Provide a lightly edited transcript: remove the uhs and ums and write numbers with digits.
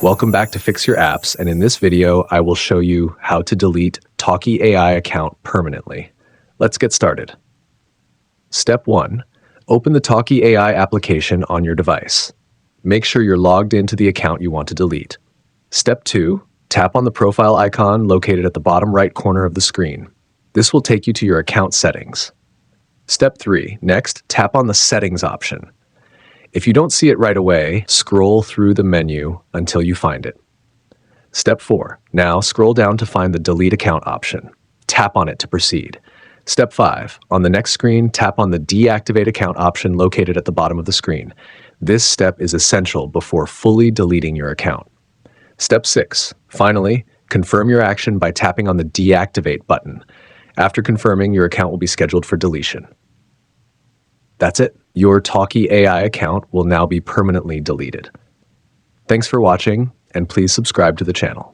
Welcome back to Fix Your Apps, and in this video, I will show you how to delete Talkie AI account permanently. Let's get started. Step 1. Open the Talkie AI application on your device. Make sure you're logged into the account you want to delete. Step 2. Tap on the profile icon located at the bottom right corner of the screen. This will take you to your account settings. Step 3. Next, tap on the Settings option. If you don't see it right away, scroll through the menu until you find it. Step 4. Now scroll down to find the Delete Account option. Tap on it to proceed. Step 5. On the next screen, tap on the Deactivate Account option located at the bottom of the screen. This step is essential before fully deleting your account. Step 6. Finally, confirm your action by tapping on the Deactivate button. After confirming, your account will be scheduled for deletion. That's it. Your Talkie AI account will now be permanently deleted. Thanks for watching, and please subscribe to the channel.